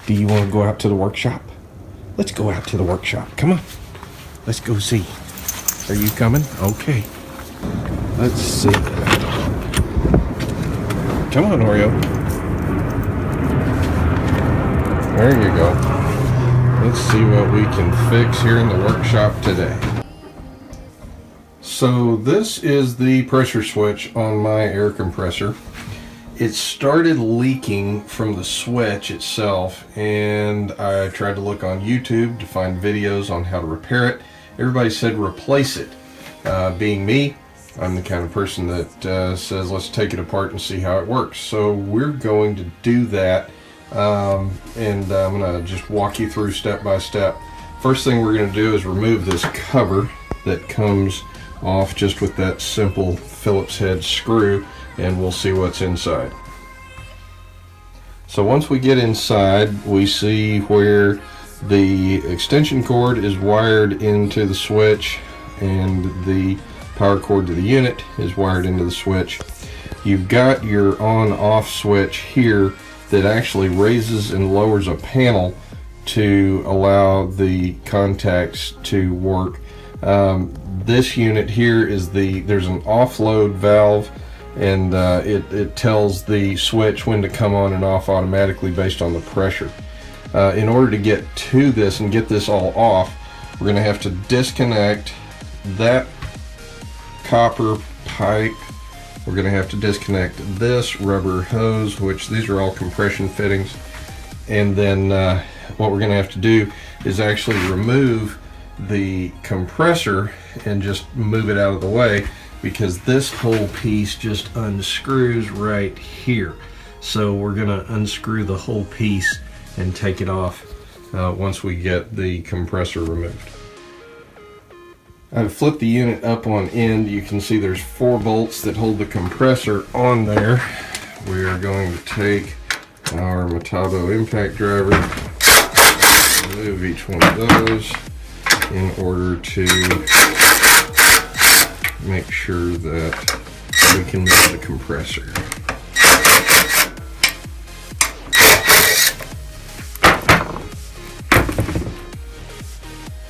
Do you want to go out to the workshop? Let's go out to the workshop. Come on. Let's go see. Are you coming? Okay. Let's see. Come on, Oreo. There you go. Let's see what we can fix here in the workshop today. So this is the pressure switch on my air compressor. It started leaking from the switch itself, and I tried to look on YouTube to find videos on how to repair it. Everybody said replace it. Being me, I'm the kind of person that says let's take it apart and see how it works. So we're going to do that, and I'm going to just walk you through step by step. First thing we're going to do is remove this cover that comes off just with that simple Phillips head screw, and we'll see what's inside. So once we get inside, we see where the extension cord is wired into the switch and the power cord to the unit is wired into the switch. You've got your on-off switch here that actually raises and lowers a panel to allow the contacts to work. This unit here is there's an offload valve, and it tells the switch when to come on and off automatically based on the pressure. In order to get to this and get this all off, we're going to have to disconnect that copper pipe. We're going to have to disconnect this rubber hose, which these are all compression fittings, and then what we're going to have to do is actually remove the compressor and just move it out of the way, because this whole piece just unscrews right here. So we're going to unscrew the whole piece and take it off once we get the compressor removed. I've flipped the unit up on end. You can see there's 4 bolts that hold the compressor on there. We are going to take our Metabo impact driver, remove each one of those in order to make sure that we can move the compressor.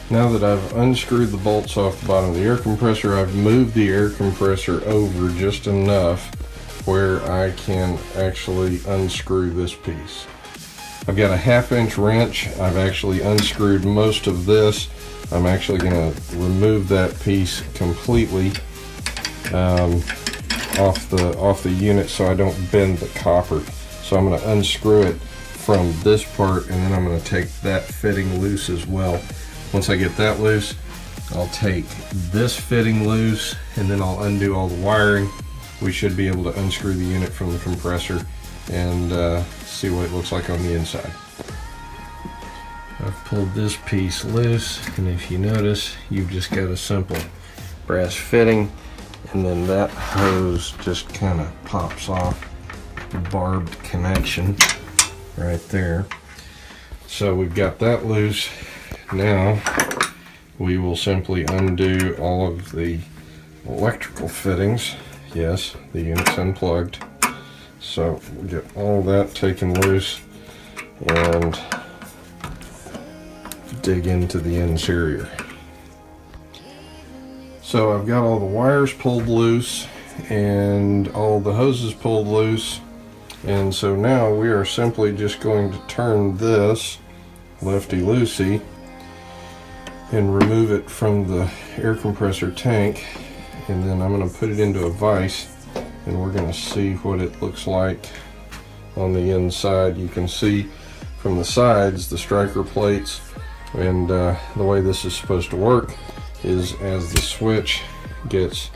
Now that I've unscrewed the bolts off the bottom of the air compressor, I've moved the air compressor over just enough where I can actually unscrew this piece. I've got a 1/2-inch wrench. I've actually unscrewed most of this. I'm actually going to remove that piece completely off the unit so I don't bend the copper. So I'm going to unscrew it from this part, and then I'm going to take that fitting loose as well. Once I get that loose, I'll take this fitting loose, and then I'll undo all the wiring. We should be able to unscrew the unit from the compressor and see what it looks like on the inside. I've pulled this piece loose, and if you notice, you've just got a simple brass fitting, and then that hose just kind of pops off the barbed connection right there. So we've got that loose. Now we will simply undo all of the electrical fittings. Yes, the unit's unplugged. So we get all that taken loose and dig into the interior. So I've got all the wires pulled loose and all the hoses pulled loose, and so now we are simply just going to turn this lefty-loosey and remove it from the air compressor tank, and then I'm going to put it into a vise, and we're going to see what it looks like on the inside. You can see from the sides the striker plates, and the way this is supposed to work is as the switch gets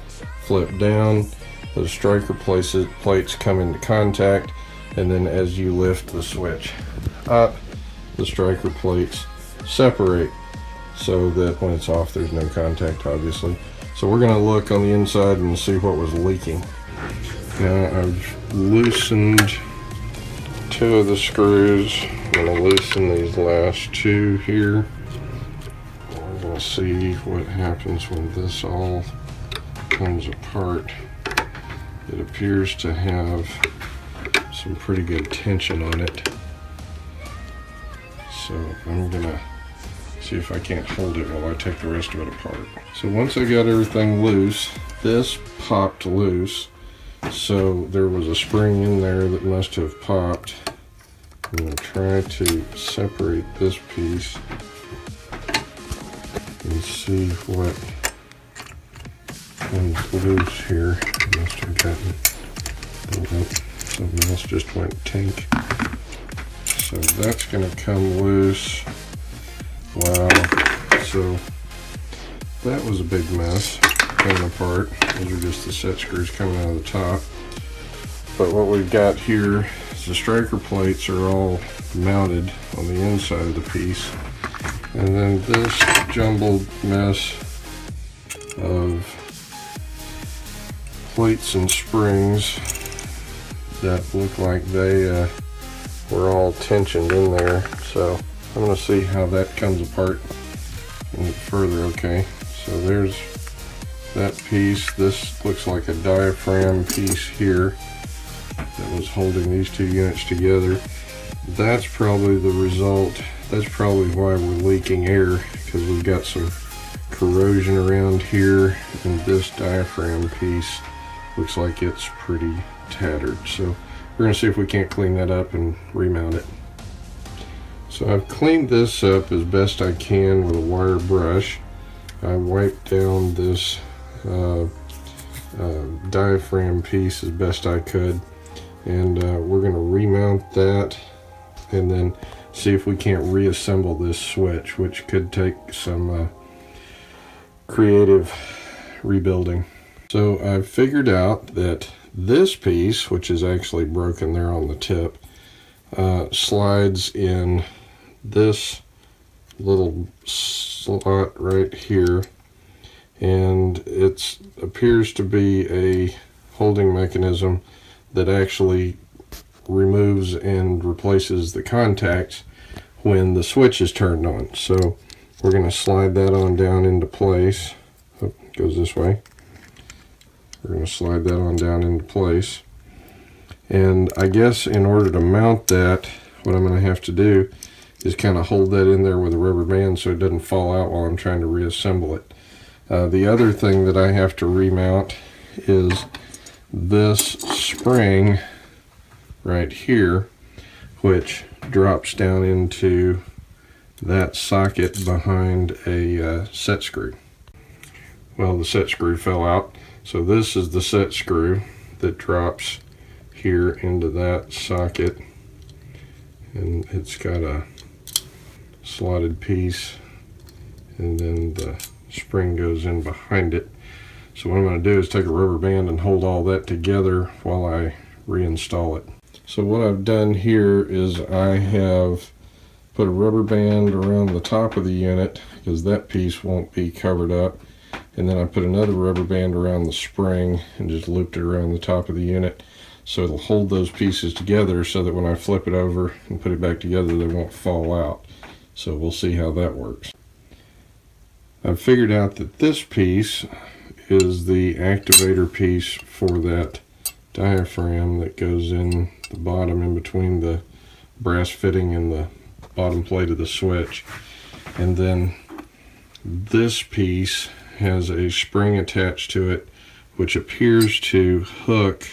flipped down, those striker plates come into contact, and then as you lift the switch up, the striker plates separate so that when it's off there's no contact, obviously. So we're going to look on the inside and see what was leaking. Now I've loosened 2 of the screws. I'm going to loosen these last 2 here. We're going to see what happens when this all comes apart. It appears to have some pretty good tension on it. So I'm gonna see if I can't hold it while I take the rest of it apart. So once I got everything loose, this popped loose. So there was a spring in there that must have popped. I'm going to try to separate this piece and see what comes loose here. I must have gotten something else just went tink. So that's going to come loose. Wow. So that was a big mess coming apart. Those are just the set screws coming out of the top. But what we've got here is the striker plates are all mounted on the inside of the piece. And then this jumbled mess of plates and springs that look like they were all tensioned in there. So I'm going to see how that comes apart further. Okay, so there's that piece. This looks like a diaphragm piece here that was holding these two units together. That's probably the result. That's probably why we're leaking air, because we've got some corrosion around here, and this diaphragm piece looks like it's pretty tattered. So we're going to see if we can't clean that up and remount it. So I've cleaned this up as best I can with a wire brush. I wiped down this diaphragm piece as best I could, and we're going to remount that and then see if we can't reassemble this switch, which could take some creative rebuilding. So I've figured out that this piece, which is actually broken there on the tip, slides in this little slot right here, and it appears to be a holding mechanism that actually removes and replaces the contacts when the switch is turned on. So we're going to slide that on down into place. Oh, it goes this way. We're going to slide that on down into place, and I guess in order to mount that, what I'm going to have to do is kind of hold that in there with a rubber band so it doesn't fall out while I'm trying to reassemble it. The other thing that I have to remount is this spring right here, which drops down into that socket behind a set screw. Well, the set screw fell out, so this is the set screw that drops here into that socket, and it's got a slotted piece, and then the spring goes in behind it. So what I'm going to do is take a rubber band and hold all that together while I reinstall it. So what I've done here is I have put a rubber band around the top of the unit because that piece won't be covered up, and then I put another rubber band around the spring and just looped it around the top of the unit so it'll hold those pieces together so that when I flip it over and put it back together they won't fall out. So we'll see how that works. I've figured out that this piece is the activator piece for that diaphragm that goes in the bottom in between the brass fitting and the bottom plate of the switch. And then this piece has a spring attached to it which appears to hook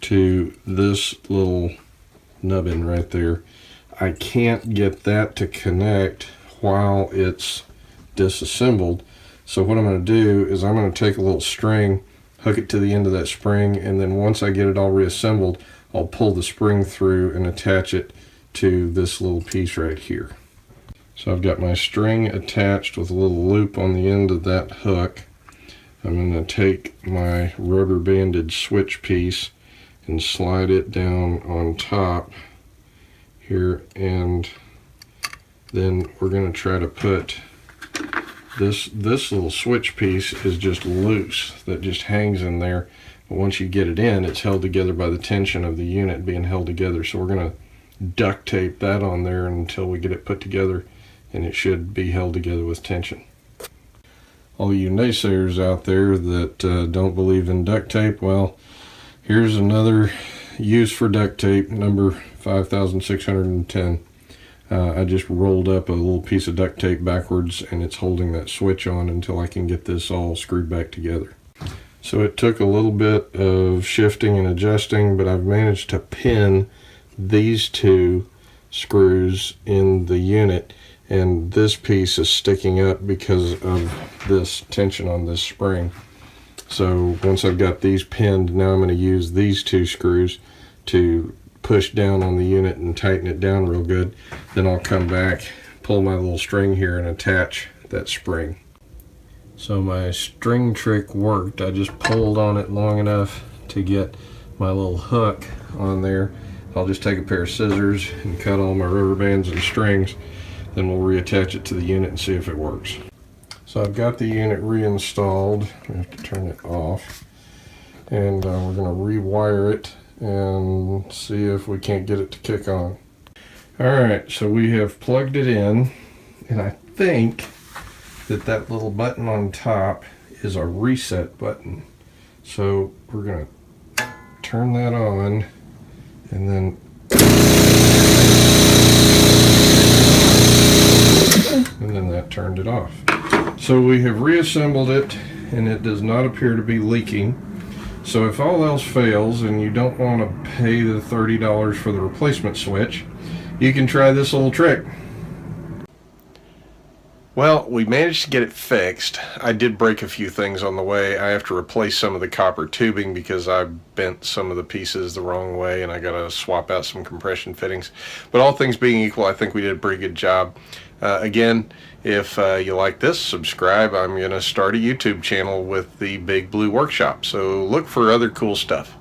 to this little nubbin right there. I can't get that to connect while it's disassembled. So what I'm going to do is I'm going to take a little string, hook it to the end of that spring, and then once I get it all reassembled, I'll pull the spring through and attach it to this little piece right here. So I've got my string attached with a little loop on the end of that hook. I'm going to take my rubber banded switch piece and slide it down on top here, and then we're going to try to put this little switch piece is just loose, that just hangs in there, but once you get it in, it's held together by the tension of the unit being held together. So we're going to duct tape that on there until we get it put together, and it should be held together with tension. All you naysayers out there that don't believe in duct tape, well, here's another used for duct tape, number 5610. I just rolled up a little piece of duct tape backwards, and it's holding that switch on until I can get this all screwed back together. So it took a little bit of shifting and adjusting, but I've managed to pin these two screws in the unit, and this piece is sticking up because of this tension on this spring. So once I've got these pinned, now I'm going to use these two screws to push down on the unit and tighten it down real good. Then I'll come back, pull my little string here, and attach that spring. So my string trick worked. I just pulled on it long enough to get my little hook on there. I'll just take a pair of scissors and cut all my rubber bands and strings. Then we'll reattach it to the unit and see if it works. So I've got the unit reinstalled. I have to turn it off. And we're going to rewire it and see if we can't get it to kick on. Alright, so we have plugged it in, and I think that little button on top is a reset button. So we're going to turn that on, and then that turned it off. So we have reassembled it, and it does not appear to be leaking. So if all else fails and you don't want to pay the $30 for the replacement switch, you can try this little trick. Well, we managed to get it fixed. I did break a few things on the way. I have to replace some of the copper tubing because I bent some of the pieces the wrong way, and I got to swap out some compression fittings. But all things being equal, I think we did a pretty good job. Again, if you like this, subscribe. I'm going to start a YouTube channel with the Big Blue Workshop, so look for other cool stuff.